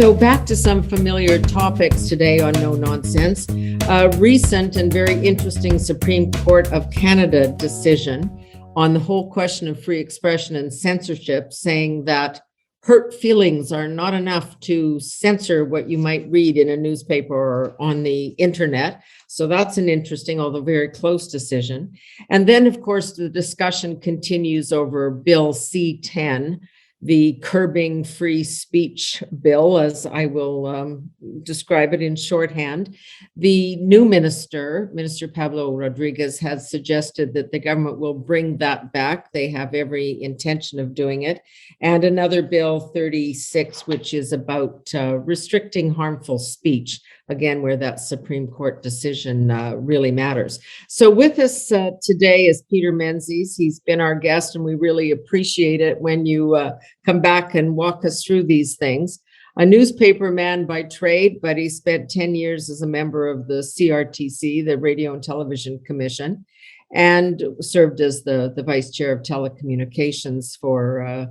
So back to some familiar topics today on No Nonsense. A recent and very interesting Supreme Court of Canada decision on the whole question of free expression and censorship, saying that hurt feelings are not enough to censor what you might read in a newspaper or on the internet. So that's an interesting, although very close decision. And then, of course, the discussion continues over Bill C-10, the curbing free speech bill, as I will describe it in shorthand. The new minister, Minister Pamela Rodriguez, has suggested that the government will bring that back. They have every intention of doing it. And another bill, 36, which is about restricting harmful speech, again, where that Supreme Court decision really matters. So with us today is Peter Menzies. He's been our guest, and we really appreciate it when you come back and walk us through these things. A newspaper man by trade, but he spent 10 years as a member of the CRTC, the Radio and Television Commission, and served as the vice chair of telecommunications for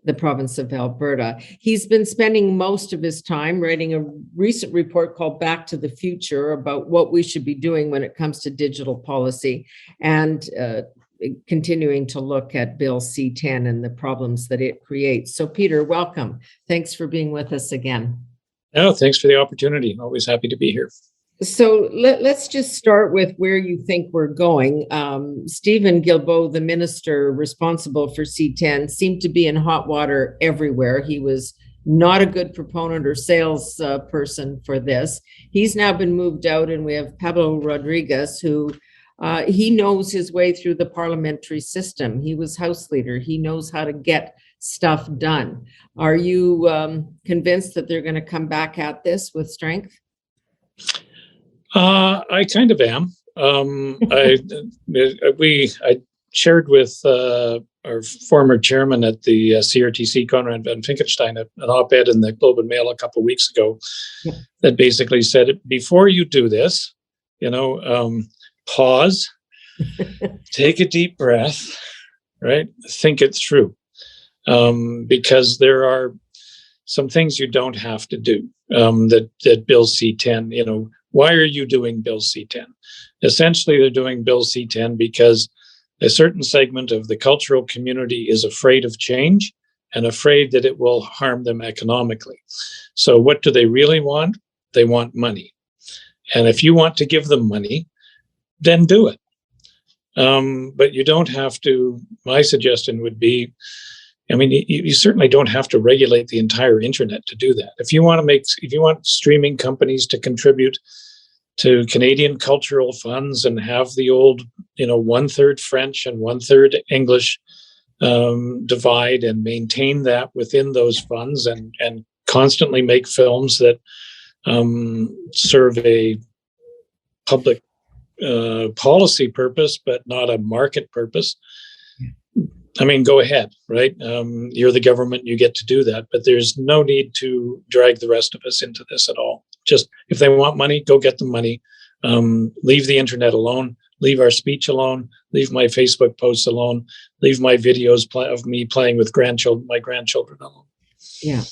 the province of Alberta. He's been spending most of his time writing a recent report called Back to the Future about what we should be doing when it comes to digital policy, and continuing to look at Bill C-10 and the problems that it creates. So Peter, welcome. Thanks for being with us again. No, thanks for the opportunity. Always happy to be here. So let's just start with where you think we're going. Stephen Guilbeault, the minister responsible for C-10, seemed to be in hot water everywhere. He was not a good proponent or sales person for this. He's now been moved out, and we have Pablo Rodriguez, who he knows his way through the parliamentary system. He was House Leader. He knows how to get stuff done. Are you convinced that they're going to come back at this with strength? I kind of am. I shared with our former chairman at the CRTC, Conrad van Finkenstein, an op-ed in the Globe and Mail a couple of weeks ago that basically said, before you do this, pause, take a deep breath, right? Think it through, because there are some things you don't have to do. That Bill C-10, why are you doing Bill C-10? Essentially, they're doing Bill C-10 because a certain segment of the cultural community is afraid of change and afraid that it will harm them economically. So what do they really want? They want money. And if you want to give them money, then do it. But you don't have to. My suggestion would be, you certainly don't have to regulate the entire internet to do that. If you want streaming companies to contribute to Canadian cultural funds and have the old, 1/3 French and 1/3 English divide, and maintain that within those funds, and constantly make films that serve a public policy purpose, but not a market purpose. Go ahead, right? You're the government, you get to do that, but there's no need to drag the rest of us into this at all. Just, if they want money, go get the money. Leave the internet alone, leave our speech alone, leave my Facebook posts alone, leave my videos of me playing with my grandchildren alone. Yeah.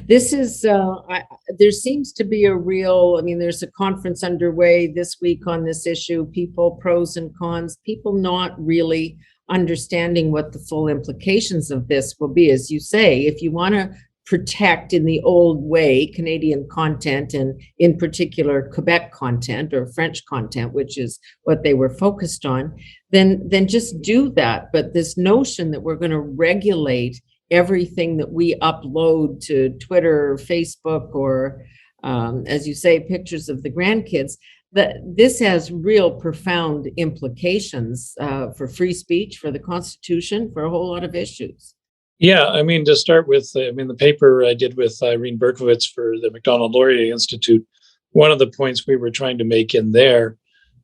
This is, there seems to be a real, there's a conference underway this week on this issue, people, pros and cons, people not really understanding what the full implications of this will be. As you say, if you want to protect in the old way Canadian content, and in particular Quebec content or French content, which is what they were focused on, then just do that. But this notion that we're going to regulate everything that we upload to Twitter or Facebook, or as you say, pictures of the grandkids, that this has real profound implications for free speech, for the Constitution, for a whole lot of issues. Yeah, to start with, the paper I did with Irene Berkowitz for the Macdonald-Laurier Institute, one of the points we were trying to make in there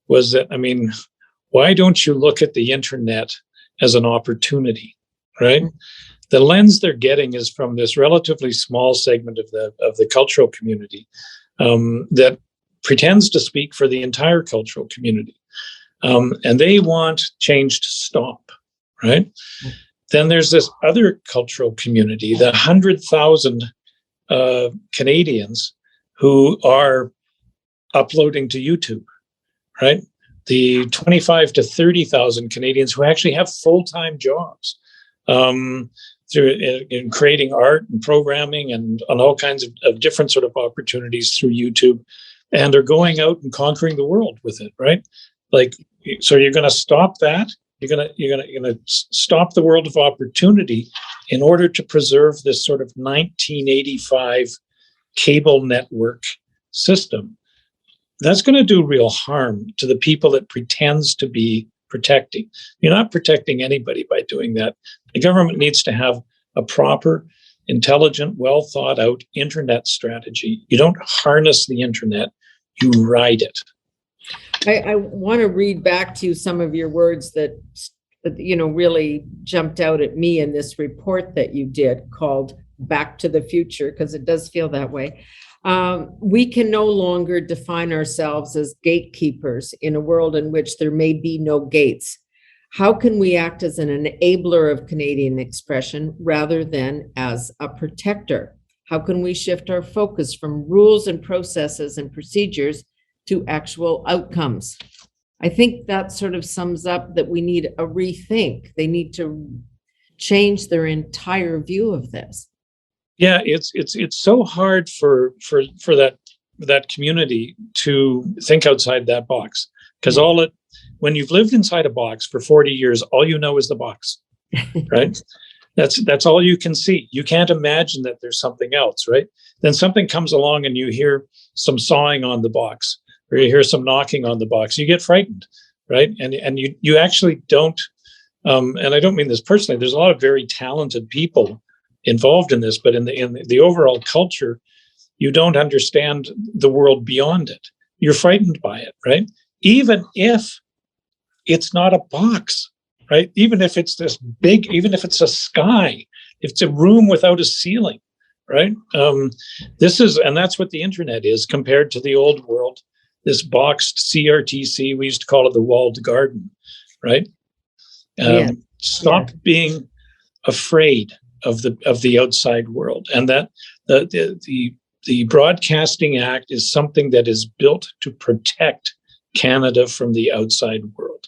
was that, why don't you look at the internet as an opportunity, right? Mm-hmm. The lens they're getting is from this relatively small segment of the cultural community that pretends to speak for the entire cultural community. And they want change to stop, right? Then there's this other cultural community, the 100,000 Canadians who are uploading to YouTube, right? The 25 to 30,000 Canadians who actually have full-time jobs through in creating art and programming and on all kinds of different sort of opportunities through YouTube, and are going out and conquering the world with it, right? Like, so you're going to stop that? You're going to stop the world of opportunity in order to preserve this sort of 1985 cable network system. That's going to do real harm to the people it pretends to be protecting. You're not protecting anybody by doing that. The government needs to have a proper, intelligent, well thought out internet strategy. You don't harness the internet, you ride it. I want to read back to you some of your words that really jumped out at me in this report that you did called Back to the Future, because it does feel that way. We can no longer define ourselves as gatekeepers in a world in which there may be no gates. How can we act as an enabler of Canadian expression rather than as a protector? How can we shift our focus from rules and processes and procedures to actual outcomes? I think that sort of sums up that we need a rethink. They need to change their entire view of this. Yeah, it's so hard for that community to think outside that box, because when you've lived inside a box for 40 years, all you know is the box, right? That's all you can see. You can't imagine that there's something else, right? Then something comes along and you hear some sawing on the box, or you hear some knocking on the box. You get frightened, right? And you actually don't. And I don't mean this personally. There's a lot of very talented people involved in this, but in the overall culture, you don't understand the world beyond it. You're frightened by it, right? Even if it's not a box, right? Even if it's this big, even if it's a sky, if it's a room without a ceiling, right? That's what the internet is compared to the old world. This boxed CRTC, we used to call it the walled garden, right? Stop being afraid of the outside world, and that the Broadcasting Act is something that is built to protect Canada from the outside world,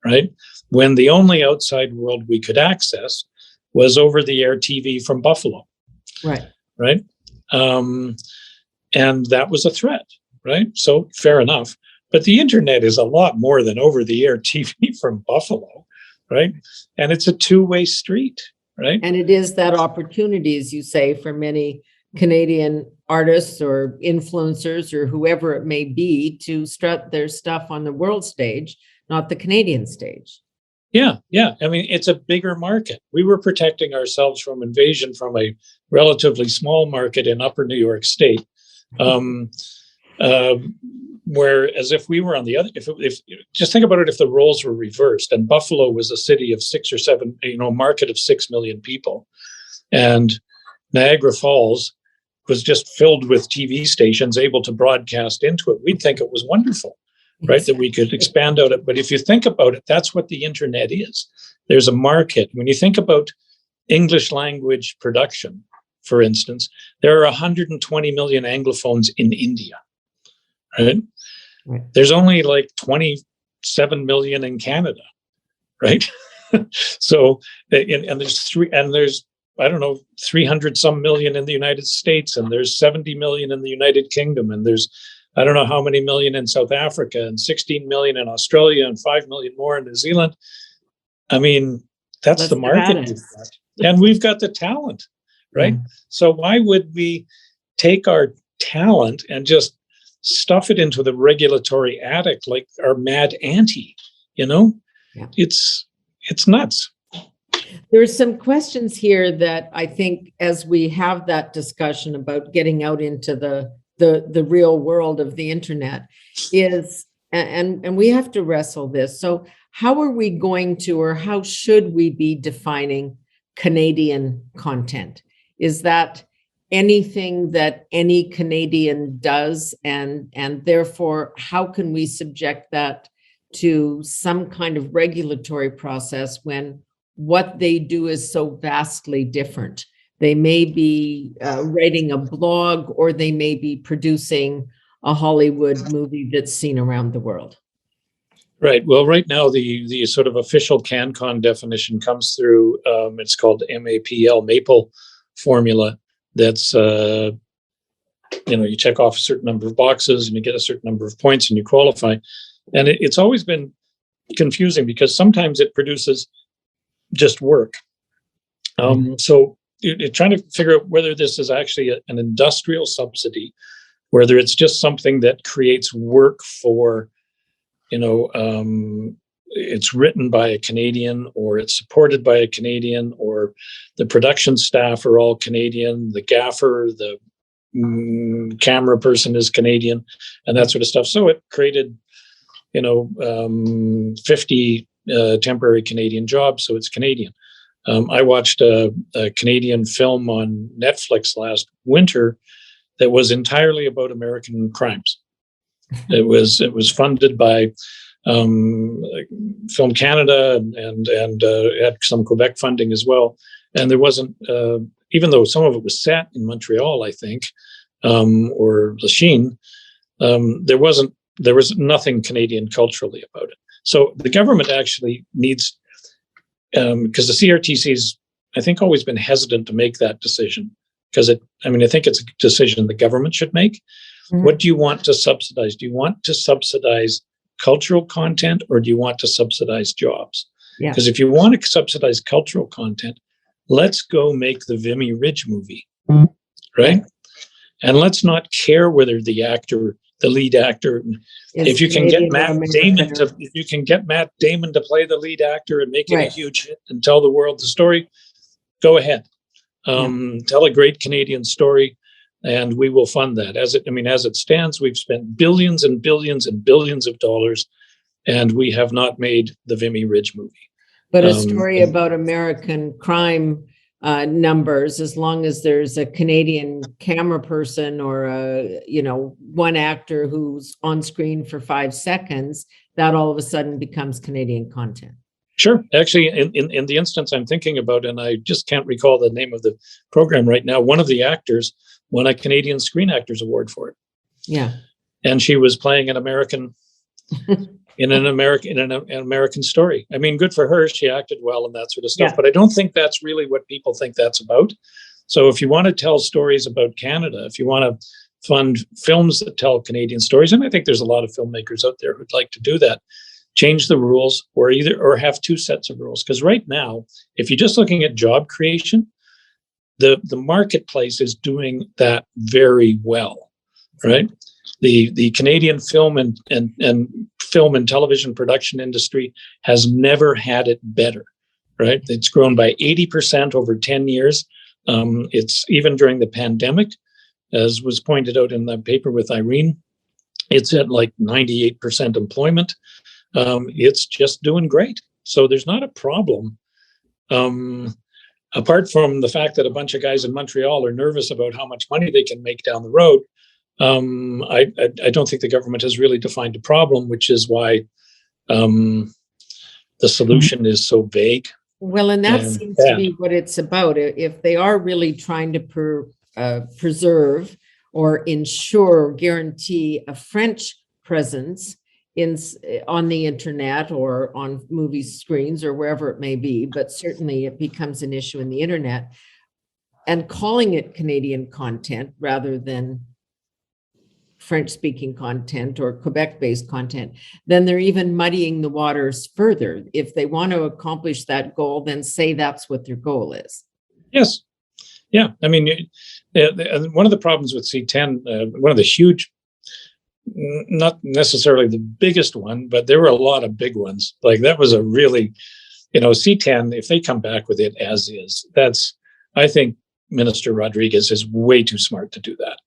right? When the only outside world we could access was over-the-air TV from Buffalo, right? And that was a threat, right? So fair enough. But the internet is a lot more than over-the-air TV from Buffalo, right? And it's a two-way street, right? And it is that opportunity, as you say, for many Canadian artists or influencers or whoever it may be to strut their stuff on the world stage, not the Canadian stage. Yeah. I mean, it's a bigger market. We were protecting ourselves from invasion from a relatively small market in Upper New York State. Whereas if we were on the other, if just think about it, if the roles were reversed and Buffalo was a city of 6 or 7, market of 6 million people, and Niagara Falls was just filled with TV stations able to broadcast into it, we'd think it was wonderful, right? That we could expand out it. But if you think about it, that's what the internet is. There's a market. When you think about English language production, for instance, there are 120 million Anglophones in India, right? There's only like 27 million in Canada, right? So, and there's I don't know, 300 some million in the United States, and there's 70 million in the United Kingdom, and there's I don't know how many million in South Africa, and 16 million in Australia, and 5 million more in New Zealand. I mean, that's the market we've got. And we've got the talent, right? So why would we take our talent and just stuff it into the regulatory attic like our mad auntie? It's nuts. There's some questions here that I think, as we have that discussion about getting out into the real world of the internet, is and we have to wrestle this. So how are we going to, or how should we be defining Canadian content? Is that anything that any Canadian does, and therefore how can we subject that to some kind of regulatory process when what they do is so vastly different? They may be writing a blog, or they may be producing a Hollywood movie that's seen around the world. Right. Well, right now, the sort of official CanCon definition comes through. It's called MAPL, Maple Formula. That's you check off a certain number of boxes and you get a certain number of points and you qualify. And it's always been confusing because sometimes it produces just work. So you're trying to figure out whether this is actually an industrial subsidy, whether it's just something that creates work for, it's written by a Canadian, or it's supported by a Canadian, or the production staff are all Canadian, the gaffer, the camera person is Canadian, and that sort of stuff. So it created, 50 temporary Canadian jobs, so it's Canadian. I watched a Canadian film on Netflix last winter that was entirely about American crimes. It was funded by Film Canada and had some Quebec funding as well. And there wasn't, even though some of it was set in Montreal, I think, or Lachine, there was nothing Canadian culturally about it. So the government actually needs, because the CRTC's, I think, always been hesitant to make that decision, because I think it's a decision the government should make. Mm-hmm. What do you want to subsidize? Do you want to subsidize cultural content, or do you want to subsidize jobs? Because if you want to subsidize cultural content, let's go make the Vimy Ridge movie, right? And let's not care whether the lead actor, if you can get Matt Damon to play the lead actor and make it a huge hit and tell the world the story, go ahead. Tell a great Canadian story, and we will fund that. As it stands, we've spent billions and billions and billions of dollars, and we have not made the Vimy Ridge movie. But a story about American crime numbers, as long as there's a Canadian camera person or one actor who's on screen for 5 seconds, that all of a sudden becomes Canadian content. Sure. Actually, in the instance I'm thinking about, and I just can't recall the name of the program right now, one of the actors won a Canadian Screen Actors Award for it. Yeah. And she was playing an American in an American story. I mean, good for her. She acted well and that sort of stuff. But I don't think that's really what people think that's about. So if you want to tell stories about Canada, if you want to fund films that tell Canadian stories, and I think there's a lot of filmmakers out there who'd like to do that, change the rules, or have 2 sets of rules. Because right now, if you're just looking at job creation, the marketplace is doing that very well, right? The Canadian film and film and television production industry has never had it better, right? It's grown by 80% over 10 years. It's even during the pandemic, as was pointed out in the paper with Irene, it's at like 98% employment. It's just doing great. So there's not a problem. Apart from the fact that a bunch of guys in Montreal are nervous about how much money they can make down the road, I don't think the government has really defined a problem, which is why the solution is so vague. Well, and that seems to be what it's about. If they are really trying to preserve or ensure or guarantee a French presence on the internet or on movie screens or wherever it may be, but certainly it becomes an issue in the internet, and calling it Canadian content rather than French-speaking content or Quebec-based content, then they're even muddying the waters further. If they want to accomplish that goal, then say that's what their goal is. Yes. Yeah. I mean, one of the problems with C10, one of the huge, not necessarily the biggest one, but there were a lot of big ones. Like that was a really, C10, if they come back with it as is, I think Minister Rodriguez is way too smart to do that.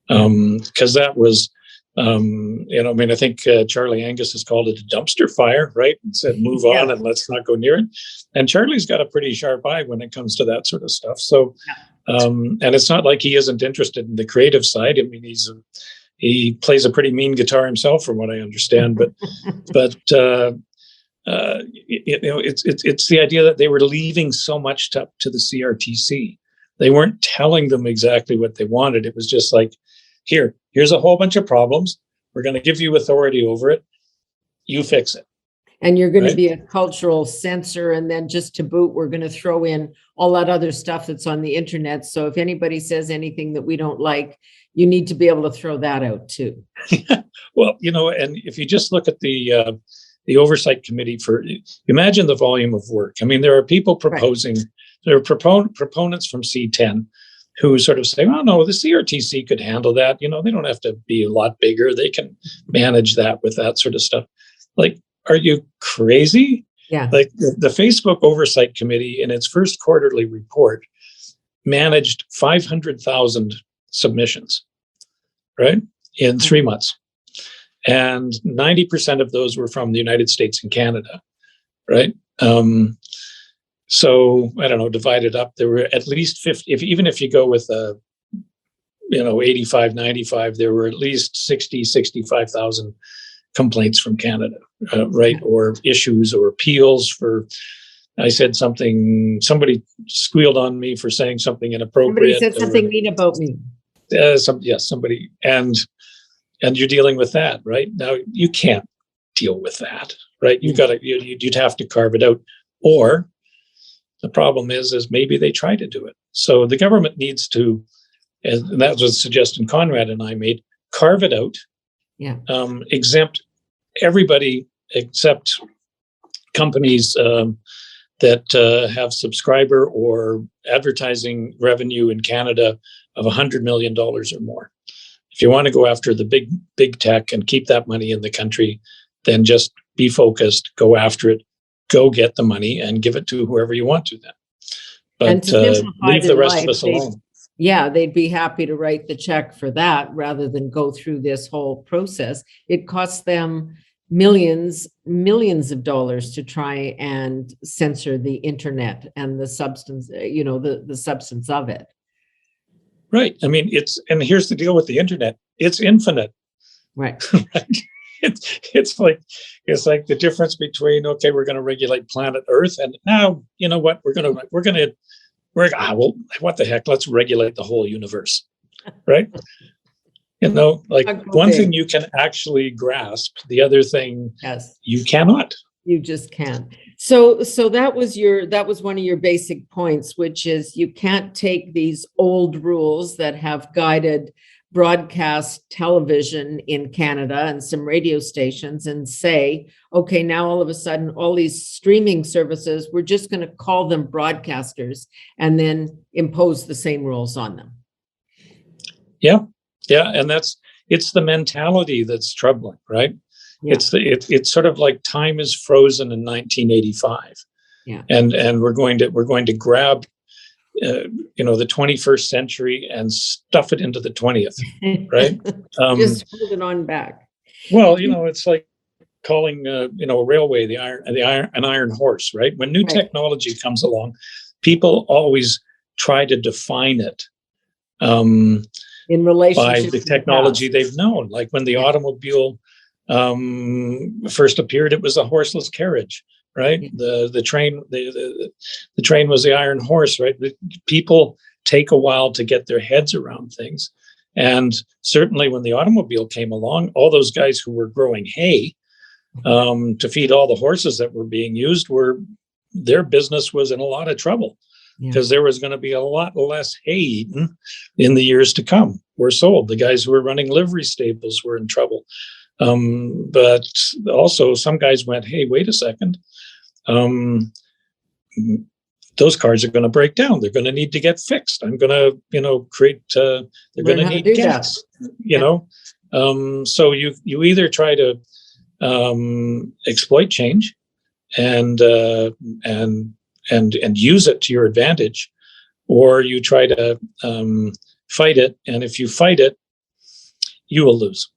Because that was, I think Charlie Angus has called it a dumpster fire, right? And said, move on and let's not go near it. And Charlie's got a pretty sharp eye when it comes to that sort of stuff. So, and it's not like he isn't interested in the creative side. I mean, he plays a pretty mean guitar himself, from what I understand. But it's the idea that they were leaving so much to the CRTC. They weren't telling them exactly what they wanted. It was just like, here's a whole bunch of problems. We're going to give you authority over it. You fix it. And you're going Right? to be a cultural censor. And then just to boot, we're going to throw in all that other stuff that's on the internet. So if anybody says anything that we don't like, you need to be able to throw that out too. Well, and if you just look at the Oversight Committee imagine the volume of work. I mean, there are people proposing, right. There are proponents from C10 who sort of say, oh, no, the CRTC could handle that. They don't have to be a lot bigger. They can manage that with that sort of stuff. Like, are you crazy? Yeah. Like the Facebook Oversight Committee in its first quarterly report managed 500,000 submissions, right, in 3 months. And 90% of those were from the United States and Canada, right? So I don't know, divided up, there were at least 50, even if you go with 85, 95, there were at least 60, 65,000 complaints from Canada, right? Or issues or appeals for, I said something, somebody squealed on me for saying something inappropriate. Somebody said something mean about me. Somebody, and you're dealing with that, right? Now you can't deal with that, right? You'd have to carve it out. Or the problem is maybe they try to do it. So the government needs to, and that was a suggestion Conrad and I made, carve it out. Yeah. Exempt everybody except companies that have subscriber or advertising revenue in Canada of $100 million or more. If you want to go after the big tech and keep that money in the country, then just be focused, go after it, go get the money and give it to whoever you want to then. But leave the rest of us alone. Yeah, they'd be happy to write the check for that rather than go through this whole process. It costs them millions of dollars to try and censor the internet and the substance, the substance of it. Right. I mean, and here's the deal with the internet. It's infinite. Right. Right? It's like the difference between, okay, we're going to regulate planet Earth, and now, you know what, what the heck, let's regulate the whole universe, right? One thing you can actually grasp, the other thing, yes, you cannot. You just can't. So that was one of your basic points, which is you can't take these old rules that have guided broadcast television in Canada and some radio stations and say, okay, now all of a sudden, all these streaming services, we're just going to call them broadcasters and then impose the same rules on them. Yeah. And it's the mentality that's troubling, right? Yeah. It's sort of like time is frozen in 1985. Yeah. And we're going to grab the 21st century and stuff it into the 20th, right? Just hold it on back. Well, it's like calling a railway an iron horse, right? When new technology comes along, people always try to define it in relationship by the technology they've known. Like when the automobile first appeared, it was a horseless carriage. Right. Yeah. The train was the iron horse. Right. People take a while to get their heads around things. And certainly when the automobile came along, all those guys who were growing hay to feed all the horses that were being used, their business was in a lot of trouble because there was going to be a lot less hay eaten in the years to come. We're sold. The guys who were running livery stables were in trouble. But also some guys went, hey, wait a second. Those cars are going to break down. They're going to need to get fixed. I'm going to, create, they're going to need gas, so you either try to, exploit change and use it to your advantage, or you try to, fight it. And if you fight it, you will lose.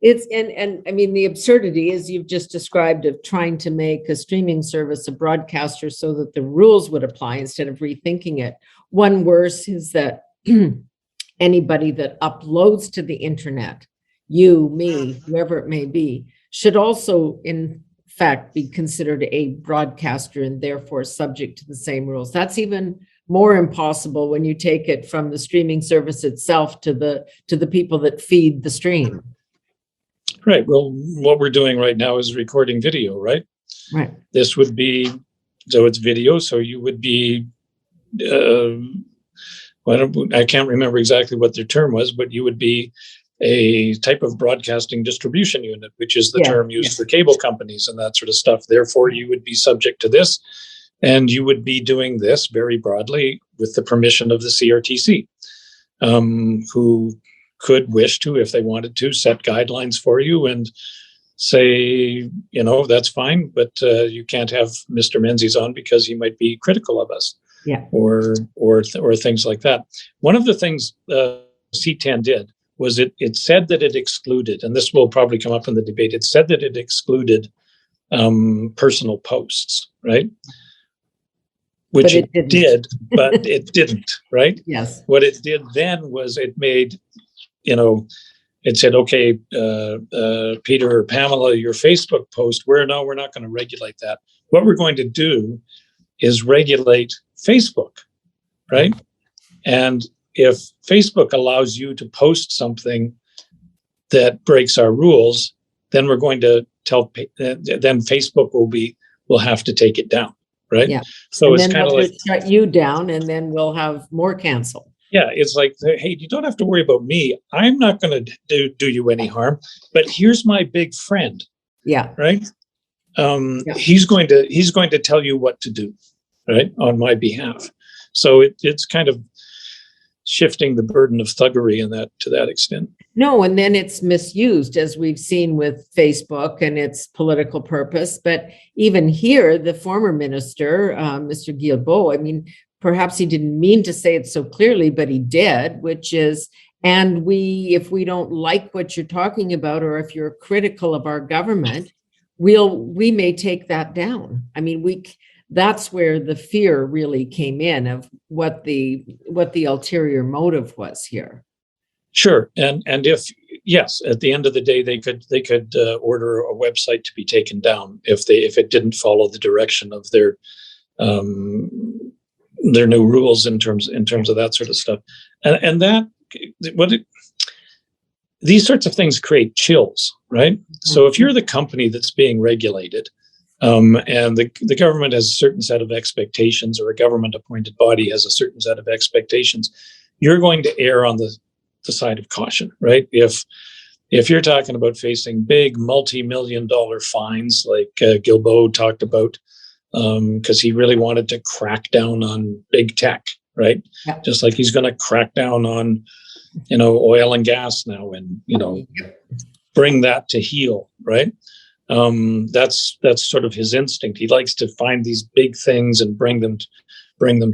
And I mean, the absurdity, as you've just described, of trying to make a streaming service a broadcaster so that the rules would apply instead of rethinking it. One worse is that anybody that uploads to the internet, you, me, whoever it may be, should also, in fact, be considered a broadcaster and therefore subject to the same rules. That's even more impossible when you take it from the streaming service itself to the people that feed the stream. Right. Well, what we're doing right now is recording video, right? Right. This would be, so it's video, so you would be, I can't remember exactly what their term was, but you would be a type of broadcasting distribution unit, which is the term used for cable companies and that sort of stuff. Therefore, you would be subject to this, and you would be doing this very broadly with the permission of the CRTC, who could wish to, if they wanted to, set guidelines for you and say, that's fine, but you can't have Mr. Menzies on because he might be critical of us, or things like that. One of the things C10 did was it said that it excluded, and this will probably come up in the debate, it said that it excluded personal posts, right? Which it did, but it didn't, right? Yes. What it did then was it made, it said, okay, Peter or Pamela, your Facebook post, we're not going to regulate that. What we're going to do is regulate Facebook, right? And if Facebook allows you to post something that breaks our rules, then we're going to then Facebook will have to take it down, right? Yeah. So and it's kind of like shut you down, and then we'll have more cancel. Yeah, it's like, hey, you don't have to worry about me. I'm not going to do you any harm, but here's my big friend. Yeah. Right. He's going to tell you what to do, right, on my behalf. So it's kind of shifting the burden of thuggery to that extent. No, and then it's misused, as we've seen with Facebook and its political purpose. But even here, the former minister, Mr. Guilbeault, I mean, perhaps he didn't mean to say it so clearly, but he did, which is, and if we don't like what you're talking about, or if you're critical of our government, we may take that down. I mean, that's where the fear really came in of what the ulterior motive was here. Sure. And if, yes, at the end of the day, they could order a website to be taken down if it didn't follow the direction of their new rules in terms of that sort of stuff. And these sorts of things create chills, right? So if you're the company that's being regulated, and the government has a certain set of expectations, or a government appointed body has a certain set of expectations, you're going to err on the side of caution, right? If you're talking about facing big multi-million-dollar fines, like Guilbeault talked about, because he really wanted to crack down on big tech, right? Yeah. Just like he's going to crack down on, oil and gas now, and bring that to heel, right? That's sort of his instinct. He likes to find these big things and bring them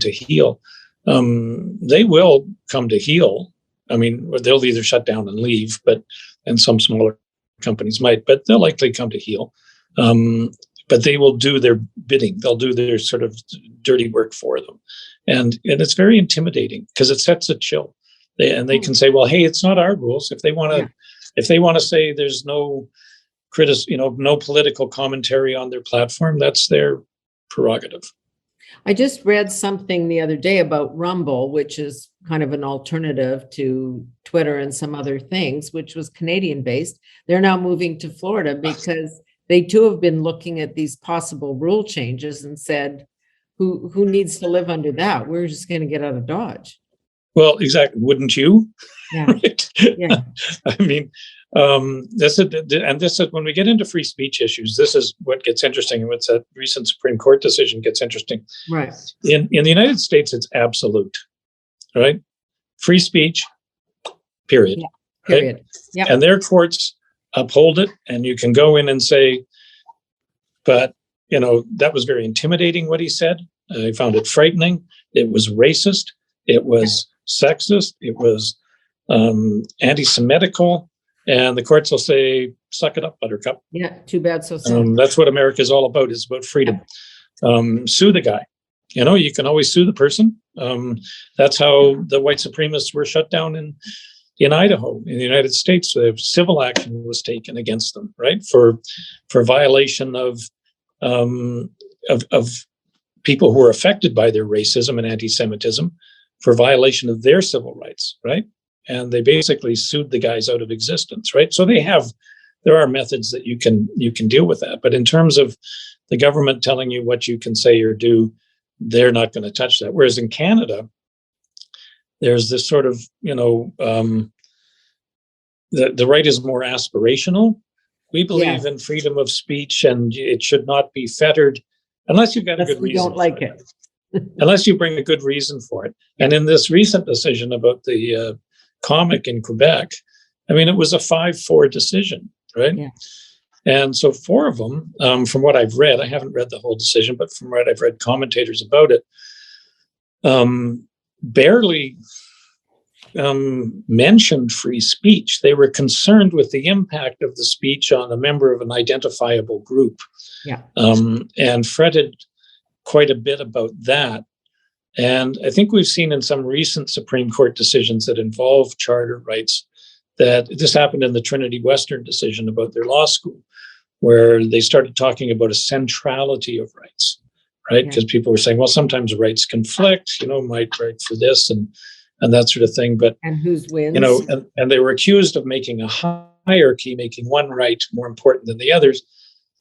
to heel. They will come to heel. I mean, they'll either shut down and leave, and some smaller companies might, but they'll likely come to heel. But they will do their bidding. They'll do their sort of dirty work for them. And it's very intimidating because it sets a chill. They can say, well, hey, it's not our rules. If they want to say there's no no political commentary on their platform, that's their prerogative. I just read something the other day about Rumble, which is kind of an alternative to Twitter and some other things, which was Canadian based. They're now moving to Florida because they too have been looking at these possible rule changes and said, who needs to live under that? We're just going to get out of Dodge. Well, exactly. Wouldn't you? Yeah. Right? Yeah. I mean, this is when we get into free speech issues, this is what gets interesting. And what's that recent Supreme Court decision gets interesting. Right. In the United States, it's absolute, right? Free speech, period. Yeah. Period. Right? Yeah. And their courts uphold it, and you can go in and say, but that was very intimidating what he said. I found it frightening. It was racist. It was sexist. It was anti-Semitical. And the courts will say, suck it up, buttercup. Yeah, too bad, so sad. That's what America is all about. It's about freedom. Sue the guy. You can always sue the person. That's how the white supremacists were shut down in Idaho, in the United States. Civil action was taken against them, right, for violation of people who are affected by their racism and anti-Semitism for violation of their civil rights, right? And they basically sued the guys out of existence, right? So there are methods that you can deal with that. But in terms of the government telling you what you can say or do, they're not going to touch that. Whereas in Canada, there's this sort of, the right is more aspirational. We believe in freedom of speech, and it should not be fettered unless you've got a good reason. Don't like it. Unless you bring a good reason for it. And in this recent decision about the comic in Quebec, I mean, it was a 5-4 decision, right? Yeah. And so 4 of them, from what I've read, I haven't read the whole decision, but from what I've read commentators about it, barely mentioned free speech. They were concerned with the impact of the speech on a member of an identifiable group, and fretted quite a bit about that. And I think we've seen in some recent Supreme Court decisions that involve charter rights that this happened in the Trinity Western decision about their law school, where they started talking about a centrality of rights, right? Because people were saying, well, sometimes rights conflict, might right for this and that sort of thing. But and whose wins? And they were accused of making a hierarchy, making one right more important than the others.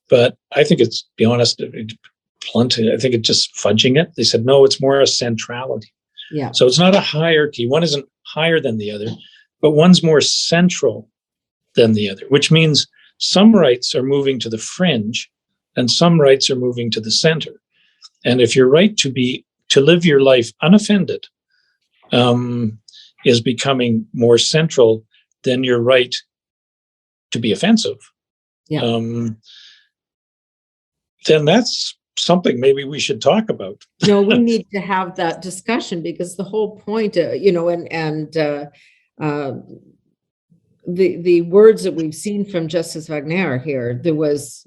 But I think it's, to be honest, I think it's just fudging it. They said, no, it's more a centrality. Yeah. So it's not a hierarchy. One isn't higher than the other, but one's more central than the other, which means some rights are moving to the fringe and some rights are moving to the center. And if your right to live your life unoffended is becoming more central than your right to be offensive, then that's something maybe we should talk about. No, we need to have that discussion, because the whole point, the words that we've seen from Justice Wagner here, there was,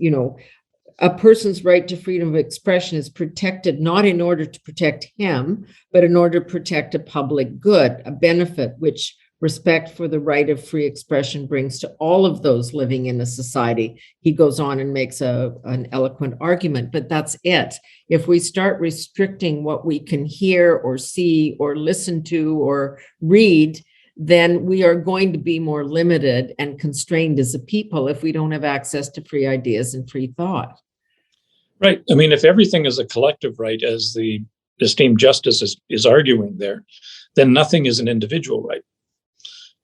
a person's right to freedom of expression is protected not in order to protect him, but in order to protect a public good, a benefit which respect for the right of free expression brings to all of those living in a society. He goes on and makes an eloquent argument, but that's it. If we start restricting what we can hear or see or listen to or read, then we are going to be more limited and constrained as a people if we don't have access to free ideas and free thought. Right. I mean, if everything is a collective right, as the esteemed justice is arguing there, then nothing is an individual right.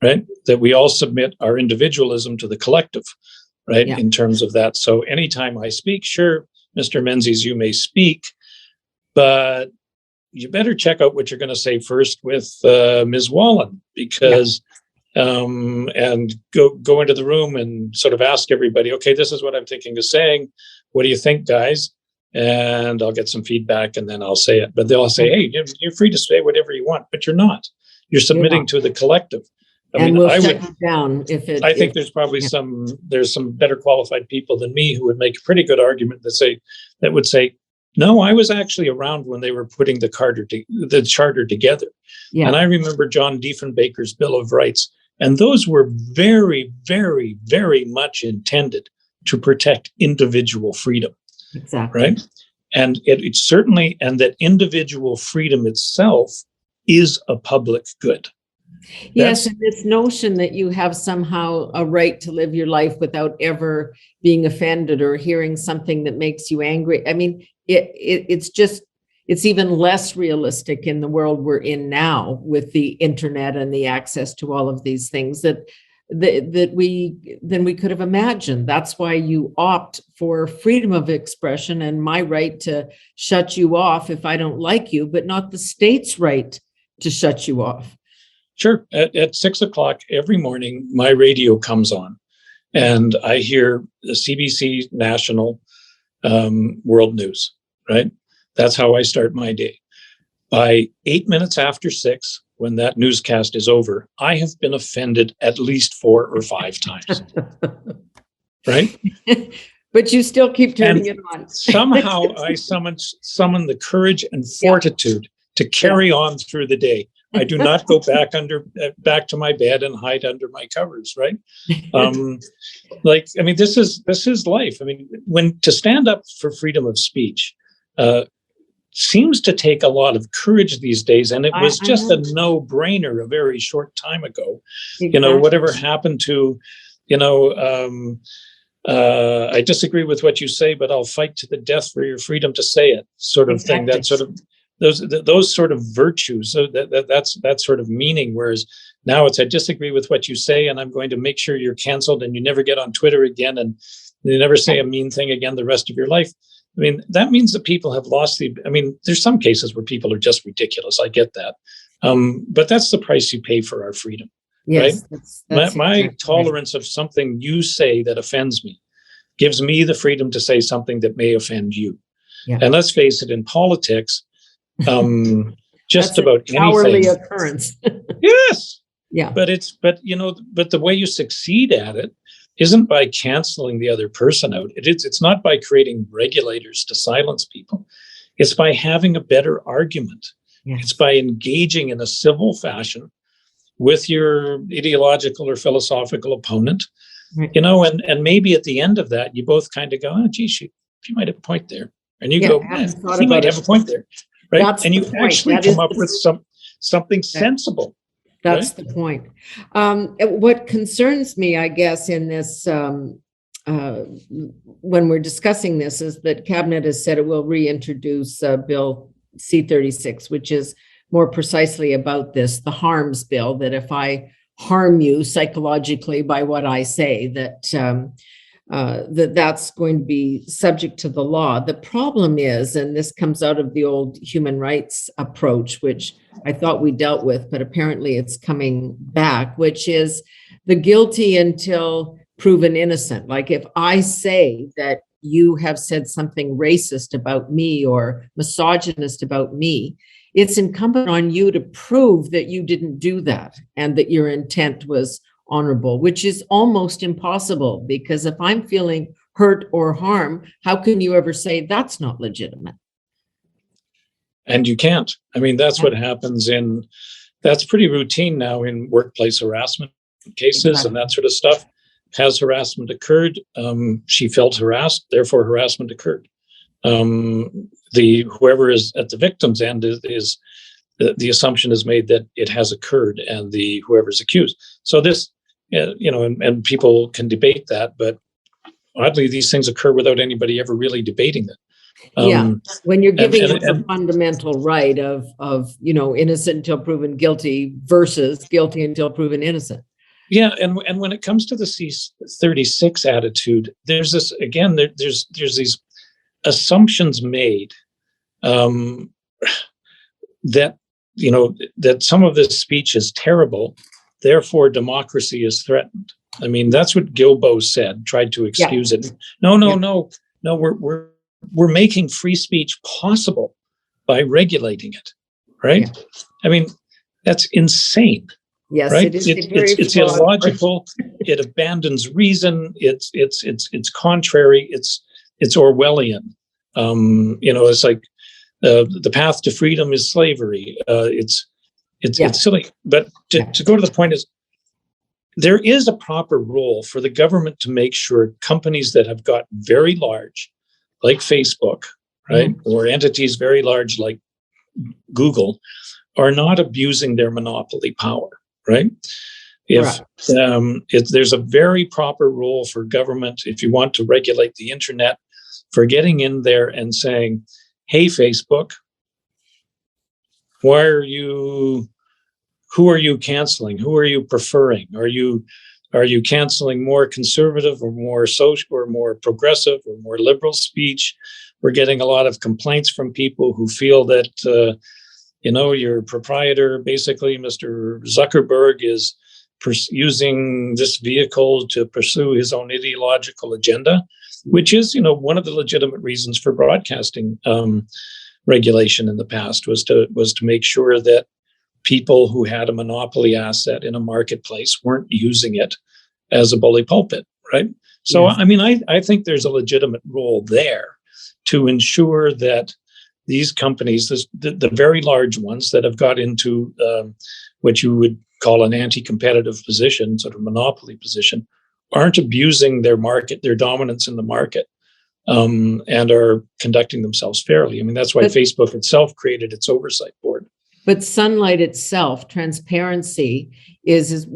Right? That we all submit our individualism to the collective, right? Yeah. In terms of that. So anytime I speak, sure, Mr. Menzies, you may speak, but you better check out what you're going to say first with Ms. Wallin, because and go into the room and sort of ask everybody, okay, this is what I'm thinking of saying. What do you think, guys? And I'll get some feedback and then I'll say it. But they'll say, hey, you're free to say whatever you want, but you're not. You're submitting to the collective. I mean, we'll shut you down if it. I think there's probably some better qualified people than me who would make a pretty good argument that would say, no, I was actually around when they were putting the charter together. Yeah. And I remember John Diefenbaker's Bill of Rights, and those were very, very, very much intended to protect individual freedom. Exactly. Right. And it certainly, and that individual freedom itself is a public good. Yes, and this notion that you have somehow a right to live your life without ever being offended or hearing something that makes you angry. I mean, it's even less realistic in the world we're in now with the internet and the access to all of these things than we could have imagined. That's why you opt for freedom of expression and my right to shut you off if I don't like you, but not the state's right to shut you off. Sure. At 6 o'clock every morning, my radio comes on and I hear the CBC National World News, right? That's how I start my day. By 8 minutes after 6, when that newscast is over, I have been offended at least 4 or 5 times, right? But you still keep turning it on. Somehow I summon the courage and fortitude to carry on through the day. I do not go back to my bed and hide under my covers, right? This is life. I mean, when to stand up for freedom of speech, seems to take a lot of courage these days. And it was just know. a no-brainer a very short time ago. Exactly. Whatever happened to, I disagree with what you say, but I'll fight to the death for your freedom to say it, sort of thing. That sort of those sort of virtues, so that's sort of meaning. Whereas now it's, I disagree with what you say, and I'm going to make sure you're canceled and you never get on Twitter again, and you never say a mean thing again the rest of your life. I mean, that means that people have lost there's some cases where people are just ridiculous. I get that. But that's the price you pay for our freedom. Yes, right? That's my exactly tolerance of something you say that offends me gives me the freedom to say something that may offend you. Yeah. And let's face it, in politics, just about anything. Hourly occurrence. Yes. Yeah. But the way you succeed at it isn't by canceling the other person out. It's not by creating regulators to silence people. It's by having a better argument. Yes. It's by engaging in a civil fashion with your ideological or philosophical opponent, right. And maybe at the end of that, you both kind of go, oh, gee, she might have a point there. And you go, he might have a point there. Right. That's and you actually come up with something sensible. That's the point. What concerns me, I guess, in this, when we're discussing this, is that Cabinet has said it will reintroduce Bill C-36, which is more precisely about this, the harms bill, that if I harm you psychologically by what I say, that's going to be subject to the law. The problem is, and this comes out of the old human rights approach, which I thought we dealt with, but apparently it's coming back, which is the guilty until proven innocent. Like if I say that you have said something racist about me or misogynist about me, it's incumbent on you to prove that you didn't do that and that your intent was honorable, which is almost impossible, because if I'm feeling hurt or harm, how can you ever say that's not legitimate? And you can't. I mean, that's what happens that's pretty routine now in workplace harassment cases. Exactly. And that sort of stuff. Has harassment occurred? She felt harassed, therefore harassment occurred. Whoever is at the victim's end is the assumption is made that it has occurred, and whoever's accused. So this, and people can debate that, but oddly, these things occur without anybody ever really debating them. When you're giving up a fundamental right of innocent until proven guilty versus guilty until proven innocent. Yeah, and when it comes to the C-36 attitude, there's this again. There's these assumptions made that that some of this speech is terrible, therefore democracy is threatened. I mean, that's what Guilbeault said. Tried to excuse it. No. We're making free speech possible by regulating it, right? Yeah. I mean, that's insane. Yes, right? It's illogical. It abandons reason. It's contrary. It's Orwellian. It's like the path to freedom is slavery. It's silly. But to go to the point is, there is a proper role for the government to make sure companies that have got very large, like Facebook, right, or entities very large like Google, are not abusing their monopoly power. Right. There's a very proper role for government, if you want to regulate the internet, for getting in there and saying, hey, Facebook, who are you canceling? Who are you preferring? Are you canceling more conservative or more social or more progressive or more liberal speech? We're getting a lot of complaints from people who feel that your proprietor, basically, Mr. Zuckerberg, is using this vehicle to pursue his own ideological agenda, which is, one of the legitimate reasons for broadcasting regulation in the past was to make sure that people who had a monopoly asset in a marketplace weren't using it as a bully pulpit, right? So, yes. I mean, I think there's a legitimate role there to ensure that these companies, the very large ones that have got into what you would call an anti-competitive position, sort of monopoly position, aren't abusing their market, their dominance in the market, and are conducting themselves fairly. I mean, that's why Facebook itself created its oversight board. But sunlight itself, transparency is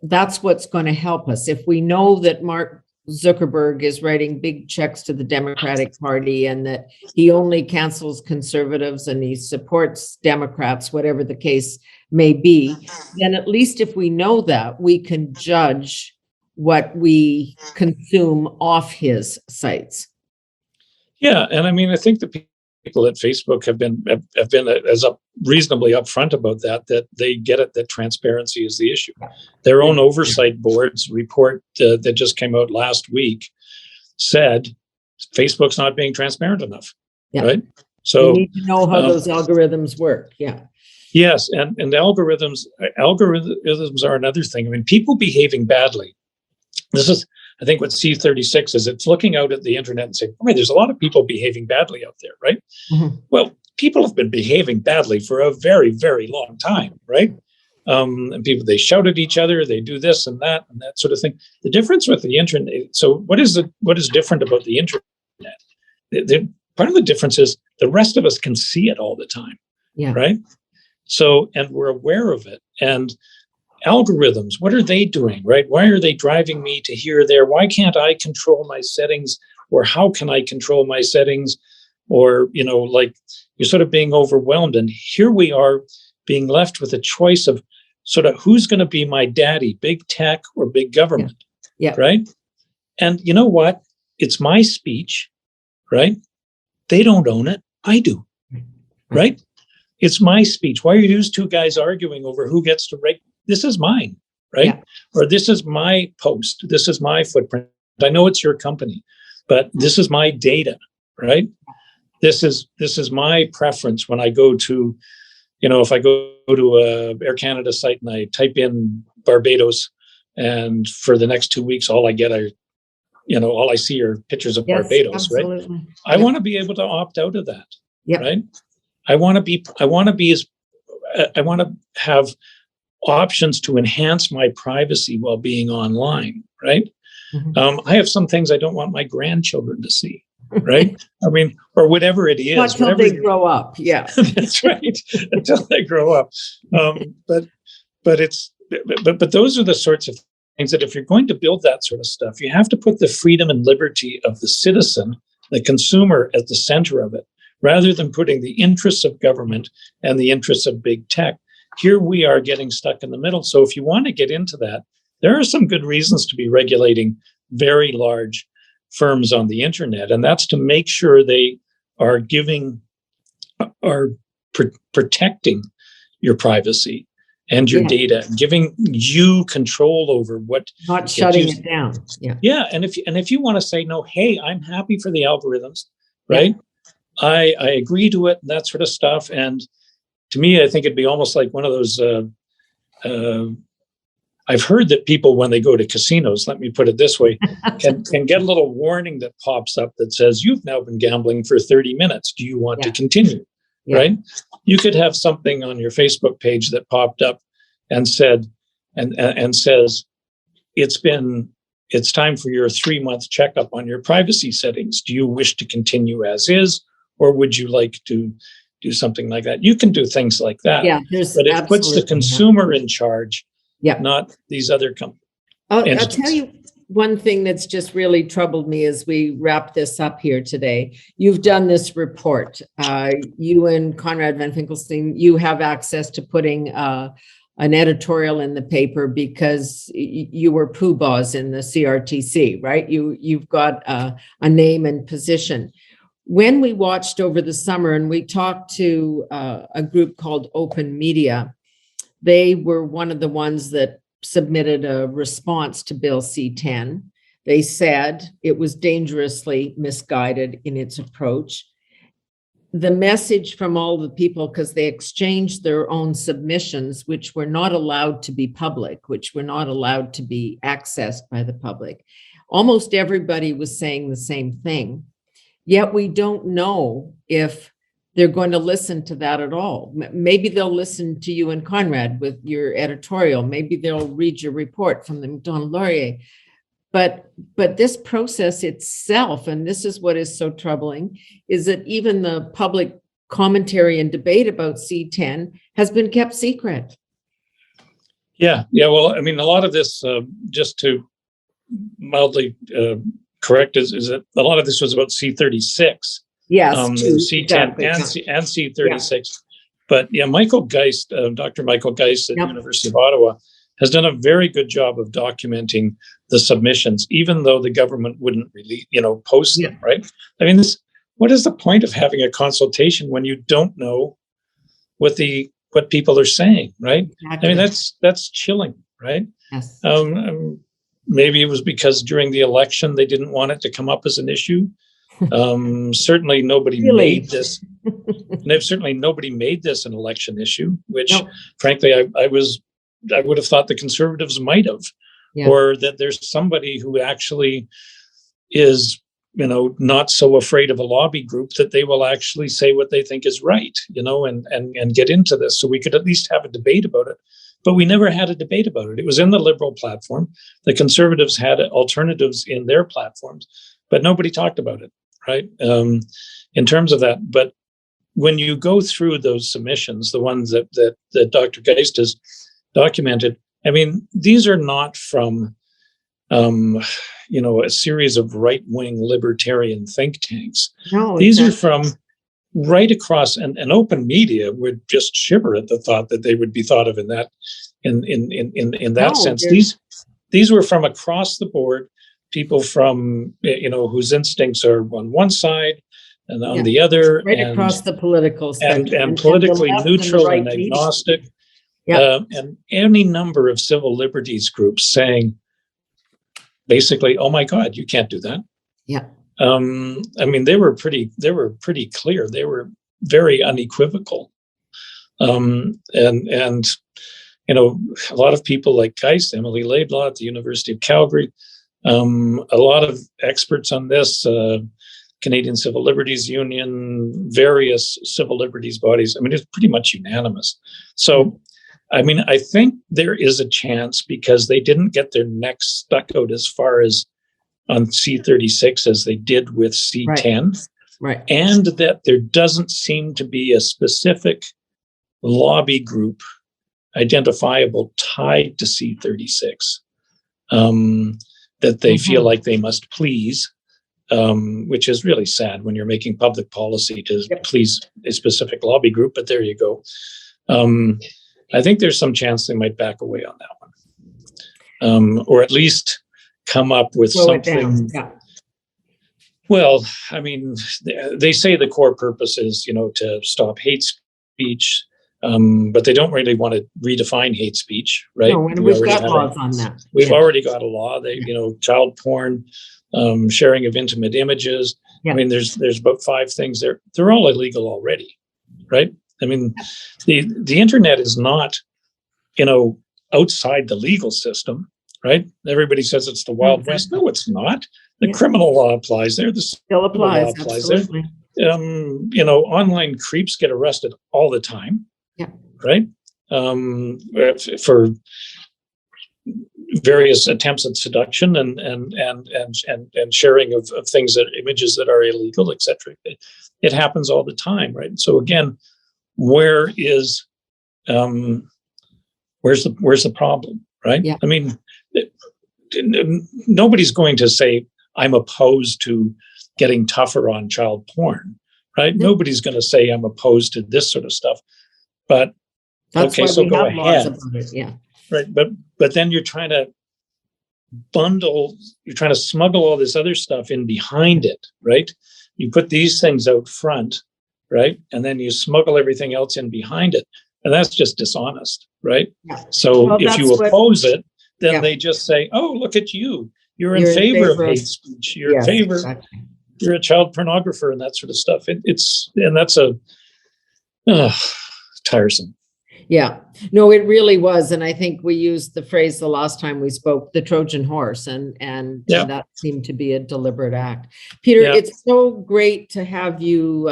that's what's going to help us. If we know that Mark Zuckerberg is writing big checks to the Democratic Party and that he only cancels conservatives and he supports Democrats, whatever the case may be, then at least if we know that, we can judge what we consume off his sites. Yeah, and I mean, I think the people at Facebook have been as reasonably upfront about that they get it, that transparency is the issue. Their own oversight board's report that just came out last week said Facebook's not being transparent enough. Yeah. Right. So we need to know how those algorithms work. Yeah. Yes, and algorithms are another thing. I mean, people behaving badly. This is, I think, what C36 is. It's looking out at the internet and saying, "Boy, there's a lot of people behaving badly out there," right? Mm-hmm. Well, people have been behaving badly for a very, very long time, right? And people, they shout at each other, they do this and that sort of thing. The difference with the internet. So, what is different about the internet? Part of the difference is the rest of us can see it all the time, right? So, and we're aware of it. And algorithms, what are they doing, right? Why are they driving me to here or there? Why can't I control my settings? Or how can I control my settings? Or, like, you're sort of being overwhelmed. And here we are being left with a choice of sort of who's going to be my daddy, big tech or big government, right? And you know what? It's my speech, right? They don't own it. I do, right? It's my speech. Why are these two guys arguing over who gets to write? This is mine, right? Yeah. Or this is my post. This is my footprint. I know it's your company, but this is my data, right? This is my preference when I go to, if I go to a Air Canada site and I type in Barbados, and for the next 2 weeks, all I get are, all I see are pictures of Barbados, absolutely. Right? I want to be able to opt out of that, right? I want to have options to enhance my privacy while being online, right? Mm-hmm. I have some things I don't want my grandchildren to see, right? I mean, or whatever it is. Not until they grow up, yeah. That's right, until they grow up. But those are the sorts of things that if you're going to build that sort of stuff, you have to put the freedom and liberty of the citizen, the consumer, at the center of it, rather than putting the interests of government and the interests of big tech. Here we are getting stuck in the middle. So if you want to get into that, there are some good reasons to be regulating very large firms on the internet. And that's to make sure they are protecting your privacy and your data, giving you control over what. Not shutting it down. Yeah. Yeah. And if you want to say, no, hey, I'm happy for the algorithms, right? Yeah. I agree to it and that sort of stuff. And to me, I think it'd be almost like one of those, I've heard that people, when they go to casinos, let me put it this way, can get a little warning that pops up that says, you've now been gambling for 30 minutes. Do you want to continue? Yeah. Right? You could have something on your Facebook page that popped up and said, and says, it's time for your 3-month checkup on your privacy settings. Do you wish to continue as is, or would you like to do something like that? You can do things like that. Yeah, but it puts the consumer in charge, not these other companies. I'll tell you one thing that's just really troubled me as we wrap this up here today. You've done this report. You and Conrad Van Finkelstein, you have access to putting an editorial in the paper because you were poobahs in the CRTC, right? You've got a name and position. When we watched over the summer and we talked to a group called Open Media, they were one of the ones that submitted a response to Bill C-10. They said it was dangerously misguided in its approach. The message from all the people, because they exchanged their own submissions, which were not allowed to be public, which were not allowed to be accessed by the public. Almost everybody was saying the same thing. Yet we don't know if they're going to listen to that at all. Maybe they'll listen to you and Conrad with your editorial. Maybe they'll read your report from the Macdonald Laurier. But this process itself, and this is what is so troubling, is that even the public commentary and debate about C10 has been kept secret. Yeah. Well, I mean, a lot of this, just to mildly correct, is that a lot of this was about C36. Yes, C10 exactly. and C36. Yeah. But yeah, Michael Geist, Dr. Michael Geist at the University of Ottawa, has done a very good job of documenting the submissions, even though the government wouldn't really, post them, right? I mean, what is the point of having a consultation when you don't know what people are saying, right? Exactly. I mean, that's chilling, right? Yes. Maybe it was because during the election they didn't want it to come up as an issue. Certainly nobody made this. Certainly nobody made this an election issue, which frankly I would have thought the Conservatives might have, or that there's somebody who actually is, not so afraid of a lobby group that they will actually say what they think is right, and get into this. So we could at least have a debate about it. But we never had a debate about it. It was in the Liberal platform. The Conservatives had alternatives in their platforms, but nobody talked about it, right? In terms of that. But when you go through those submissions, the ones that Dr. Geist has documented, I mean, these are not from, a series of right-wing libertarian think tanks. No, these are from right across, and open media would just shiver at the thought that they would be thought of in that sense. These were from across the board, people from whose instincts are on one side and on the other, right across the political spectrum, and politically neutral and agnostic, and any number of civil liberties groups saying basically, "Oh my God, you can't do that." Yeah. I mean, they were pretty clear. They were very unequivocal. And a lot of people like Geist, Emily Laidlaw at the University of Calgary, a lot of experts on this, Canadian Civil Liberties Union, various civil liberties bodies. I mean, it's pretty much unanimous. So, I mean, I think there is a chance, because they didn't get their necks stuck out as far as on C36 as they did with C10, right? And that there doesn't seem to be a specific lobby group identifiable tied to C36 that they feel like they must please, which is really sad when you're making public policy to please a specific lobby group. But there you go. I think there's some chance they might back away on that one, or at least come up with something. Well, I mean, they say the core purpose is, to stop hate speech, but they don't really want to redefine hate speech, right? No, and we've got laws on that. We've already got a law. They, child porn, sharing of intimate images. I mean, there's about 5 things there. They're all illegal already, right? I mean, the internet is not, outside the legal system, right? Everybody says it's the Wild West. No, it's not. The criminal law applies there. The still applies. Absolutely. There. Online creeps get arrested all the time. Yeah. Right. For various attempts at seduction and sharing of things, images that are illegal, etc. It happens all the time, right? So again, where's the problem, right? Yeah. I mean, nobody's going to say I'm opposed to getting tougher on child porn, right? No. Nobody's going to say I'm opposed to this sort of stuff. But that's okay, why so we go have ahead. Laws about it. Yeah. Right. But then you're trying to smuggle all this other stuff in behind it, right? You put these things out front, right? And then you smuggle everything else in behind it. And that's just dishonest, right? Yeah. So if you oppose it, then they just say, "Oh, look at you. You're in favor of hate speech. You're in favor. Exactly. You're a child pornographer," and that sort of stuff. That's tiresome. Yeah, no, it really was. And I think we used the phrase the last time we spoke, the Trojan horse, and that seemed to be a deliberate act. Peter, it's so great to have you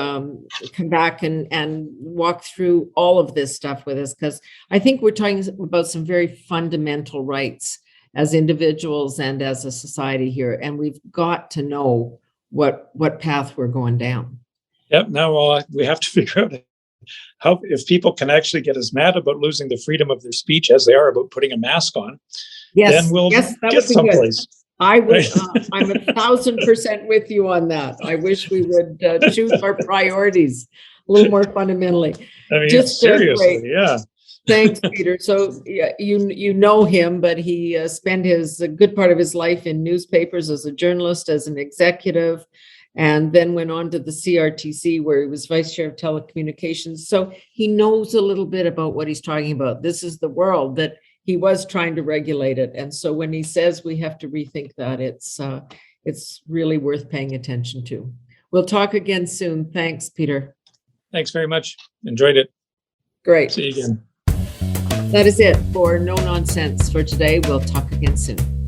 come back and walk through all of this stuff with us, because I think we're talking about some very fundamental rights as individuals and as a society here. And we've got to know what path we're going down. Yep. Now we have to figure out how, if people can actually get as mad about losing the freedom of their speech as they are about putting a mask on, then we'll get someplace. I would, I'm 1,000% with you on that. I wish we would choose our priorities a little more fundamentally. I mean, just seriously, yeah. Thanks, Peter. So you know him, but he spent a good part of his life in newspapers as a journalist, as an executive, and then went on to the CRTC, where he was vice chair of telecommunications. So he knows a little bit about what he's talking about. This is the world that he was trying to regulate it. And so when he says we have to rethink that, it's really worth paying attention to. We'll talk again soon. Thanks, Peter. Thanks very much. Enjoyed it. Great. See you again. That is it for No Nonsense for today. We'll talk again soon.